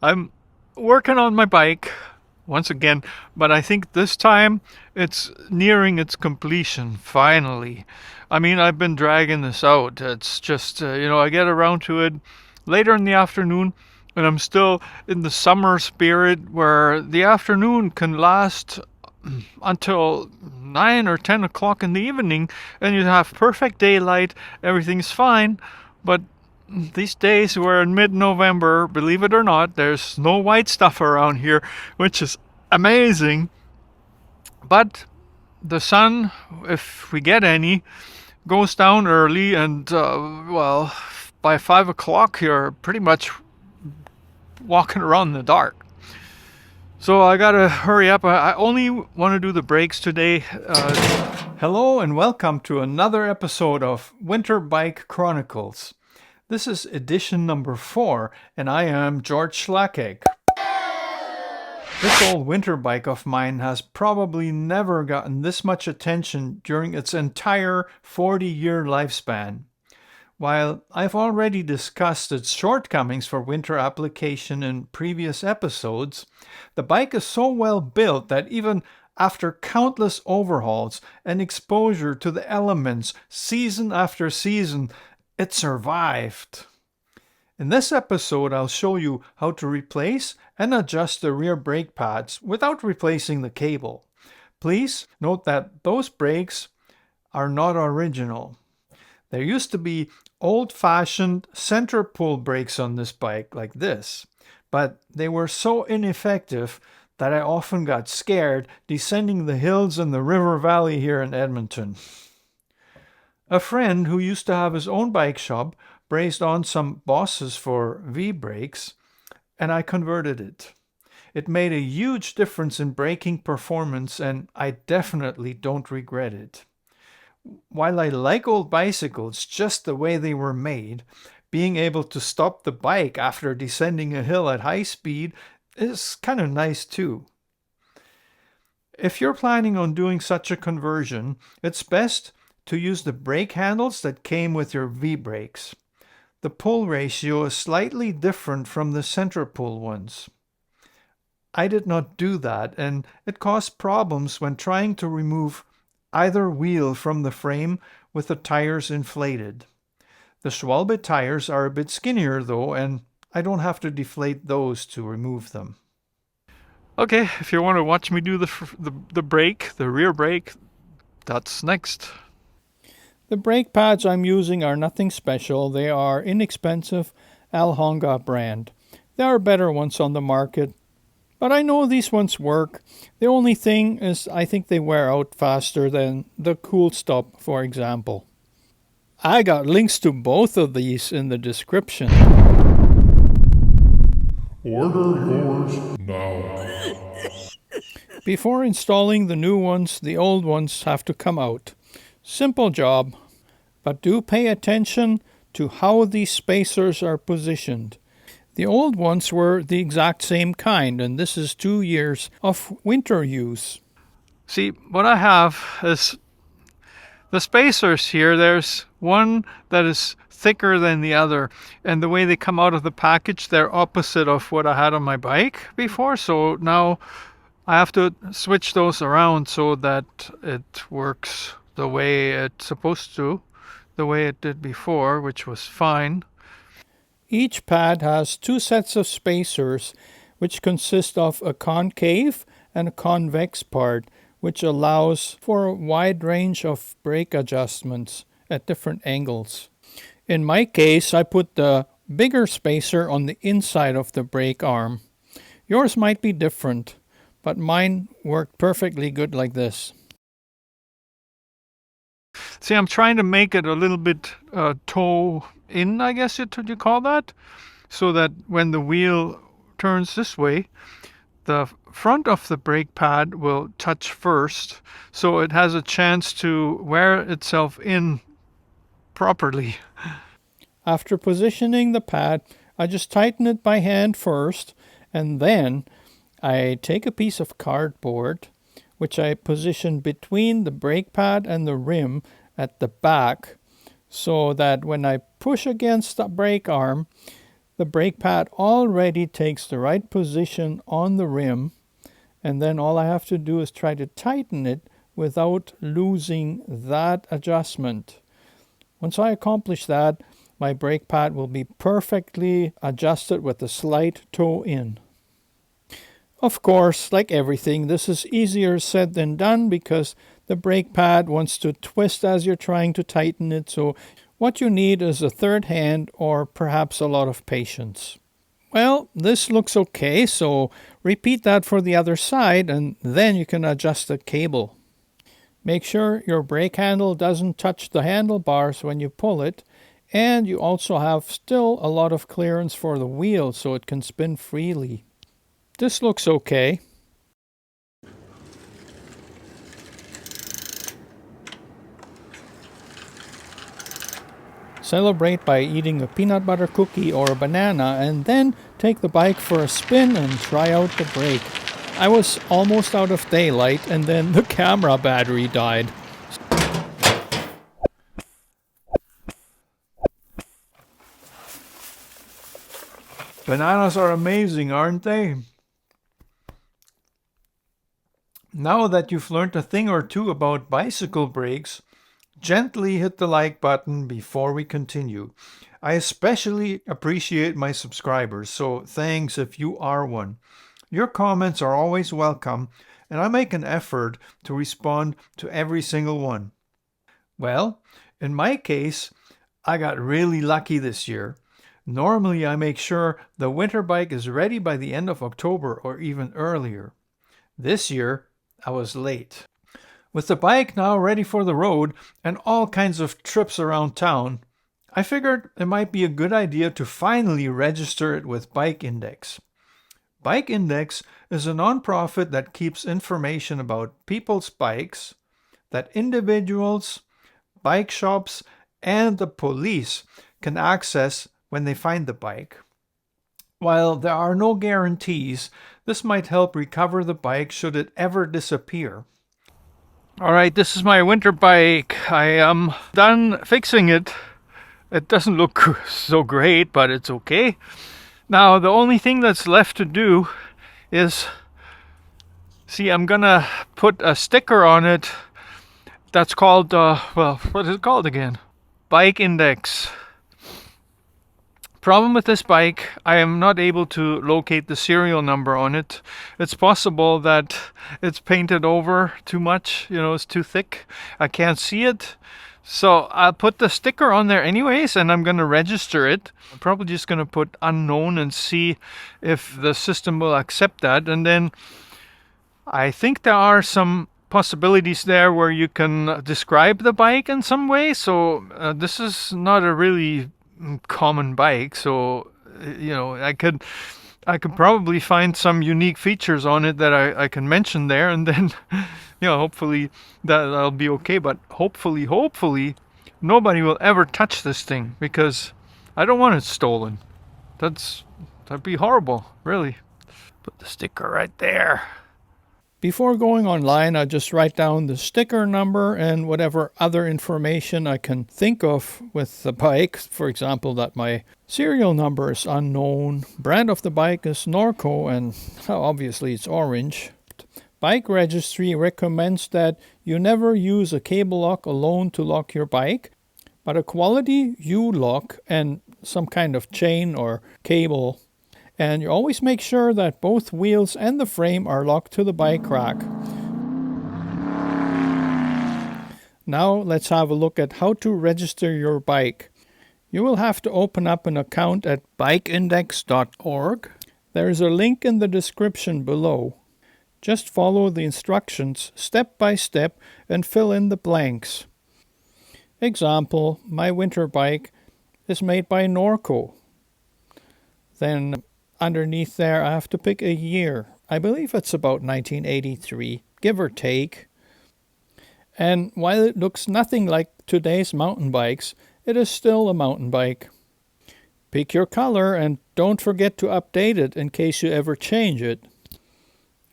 I'm working on my bike once again, but I think this time it's nearing its completion finally. I mean, I've been dragging this out. It's just, I get around to it later in the afternoon, and I'm still in the summer spirit where the afternoon can last until 9 or 10 o'clock in the evening, and you have perfect daylight, everything's fine. But these days we're in mid-November, believe it or not, there's no white stuff around here, which is amazing. But the sun, if we get any, goes down early, and by 5 o'clock you're pretty much walking around in the dark. So I gotta hurry up. I only want to do the breaks today. Hello and welcome to another episode of Winter Bike Chronicles. This is edition number 4, and I am George Schlacek. This old winter bike of mine has probably never gotten this much attention during its entire 40-year lifespan. While I've already discussed its shortcomings for winter application in previous episodes, the bike is so well built that even after countless overhauls and exposure to the elements season after season, it survived. In this episode, I'll show you how to replace and adjust the rear brake pads without replacing the cable. Please note that those brakes are not original. There used to be old-fashioned center pull brakes on this bike like this, but they were so ineffective that I often got scared descending the hills in the river valley here in Edmonton. A friend who used to have his own bike shop braced on some bosses for V-brakes, and I converted it. It made a huge difference in braking performance, and I definitely don't regret it. While I like old bicycles just the way they were made, being able to stop the bike after descending a hill at high speed is kind of nice too. If you're planning on doing such a conversion, it's best to use the brake handles that came with your V-brakes. The pull ratio is slightly different from the center pull ones. I did not do that, and it caused problems when trying to remove either wheel from the frame with the tires inflated. The Schwalbe tires are a bit skinnier though, and I don't have to deflate those to remove them. Okay, if you want to watch me do the brake, the rear brake, that's next. The brake pads I'm using are nothing special. They are inexpensive Alhonga brand. There are better ones on the market, but I know these ones work. The only thing is I think they wear out faster than the Cool Stop, for example. I got links to both of these in the description. Order yours now. Before installing the new ones, the old ones have to come out. Simple job, but do pay attention to how these spacers are positioned. The old ones were the exact same kind, and this is 2 years of winter use. See, what I have is the spacers here. There's one that is thicker than the other, and the way they come out of the package, they're opposite of what I had on my bike before, so now I have to switch those around so that it works the way it's supposed to, the way it did before, which was fine. Each pad has 2 sets of spacers, which consist of a concave and a convex part, which allows for a wide range of brake adjustments at different angles. In my case, I put the bigger spacer on the inside of the brake arm. Yours might be different, but mine worked perfectly good like this. See, I'm trying to make it a little bit toe in, I guess you call that, so that when the wheel turns this way, the front of the brake pad will touch first, so it has a chance to wear itself in properly. After positioning the pad, I just tighten it by hand first, and then I take a piece of cardboard, which I position between the brake pad and the rim at the back, so that when I push against the brake arm, The brake pad already takes the right position on the rim, and then all I have to do is try to tighten it without losing that adjustment. Once I accomplish that, my brake pad will be perfectly adjusted with a slight toe in. Of course, like everything, this is easier said than done because the brake pad wants to twist as you're trying to tighten it, so what you need is a third hand or perhaps a lot of patience. Well, this looks okay, so repeat that for the other side and then you can adjust the cable. Make sure your brake handle doesn't touch the handlebars when you pull it, and you also have still a lot of clearance for the wheel so it can spin freely. This looks okay. Celebrate by eating a peanut butter cookie or a banana and then take the bike for a spin and try out the brake. I was almost out of daylight and then the camera battery died. Bananas are amazing, aren't they? Now that you've learned a thing or two about bicycle brakes, gently hit the like button before we continue. I especially appreciate my subscribers, so thanks if you are one. Your comments are always welcome, and I make an effort to respond to every single one. Well, in my case, I got really lucky this year. Normally, I make sure the winter bike is ready by the end of October or even earlier. This year, I was late. With the bike now ready for the road and all kinds of trips around town, I figured it might be a good idea to finally register it with Bike Index. Bike Index is a nonprofit that keeps information about people's bikes that individuals, bike shops, and the police can access when they find the bike. While there are no guarantees, this might help recover the bike should it ever disappear. Alright, this is my winter bike. I am done fixing it. It doesn't look so great, but it's okay. Now, the only thing that's left to do is, see, I'm gonna put a sticker on it that's called, what is it called again? Bike Index. Problem with this bike, I am not able to locate the serial number on it. It's possible that it's painted over too much, it's too thick. I can't see it. So I'll put the sticker on there anyways, and I'm going to register it. I'm probably just going to put unknown and see if the system will accept that. And then I think there are some possibilities there where you can describe the bike in some way. So this is not a really common bike, so I could probably find some unique features on it that I can mention there, and then hopefully that'll be okay. But hopefully nobody will ever touch this thing, because I don't want it stolen. That'd be horrible, really. Put the sticker right there. Before going online, I just write down the sticker number and whatever other information I can think of with the bike. For example, that my serial number is unknown, brand of the bike is Norco, and obviously it's orange. Bike Registry recommends that you never use a cable lock alone to lock your bike, but a quality U-lock and some kind of chain or cable. And you always make sure that both wheels and the frame are locked to the bike rack. Now let's have a look at how to register your bike. You will have to open up an account at bikeindex.org. There is a link in the description below. Just follow the instructions step by step and fill in the blanks. Example, my winter bike is made by Norco. Then underneath there, I have to pick a year. I believe it's about 1983, give or take. And while it looks nothing like today's mountain bikes, it is still a mountain bike. Pick your color and don't forget to update it in case you ever change it.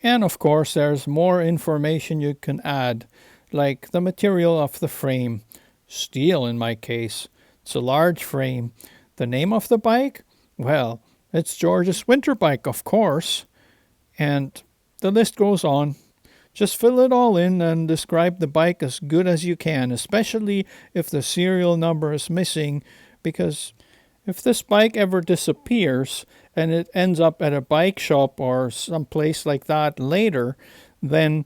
And of course, there's more information you can add, like the material of the frame. Steel in my case. It's a large frame. The name of the bike? Well, it's George's winter bike, of course. And the list goes on. Just fill it all in and describe the bike as good as you can, especially if the serial number is missing, because if this bike ever disappears and it ends up at a bike shop or some place like that later, then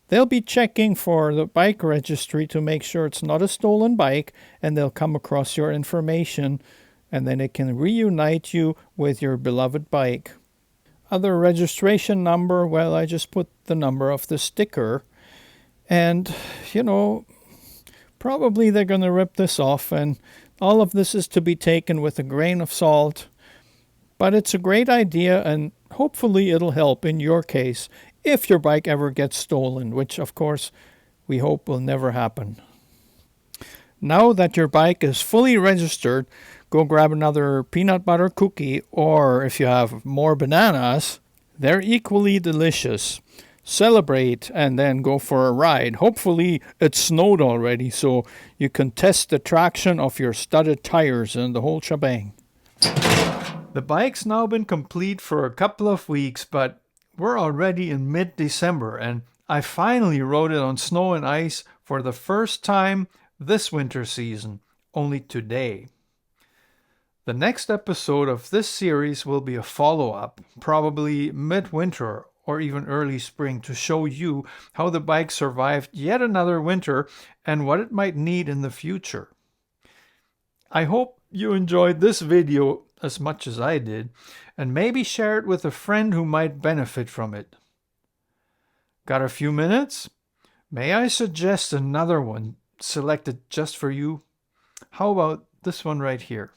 they'll be checking for the bike registry to make sure it's not a stolen bike, and they'll come across your information, and then it can reunite you with your beloved bike. Other registration number, well, I just put the number of the sticker. And, probably they're going to rip this off, and all of this is to be taken with a grain of salt. But it's a great idea, and hopefully it'll help in your case if your bike ever gets stolen, which, of course, we hope will never happen. Now that your bike is fully registered, go grab another peanut butter cookie, or if you have more bananas, they're equally delicious. Celebrate and then go for a ride. Hopefully it snowed already so you can test the traction of your studded tires and the whole shebang. The bike's now been complete for a couple of weeks, but we're already in mid-December and I finally rode it on snow and ice for the first time this winter season, only today. The next episode of this series will be a follow-up, probably midwinter or even early spring, to show you how the bike survived yet another winter and what it might need in the future. I hope you enjoyed this video as much as I did, and maybe share it with a friend who might benefit from it. Got a few minutes? May I suggest another one selected just for you? How about this one right here?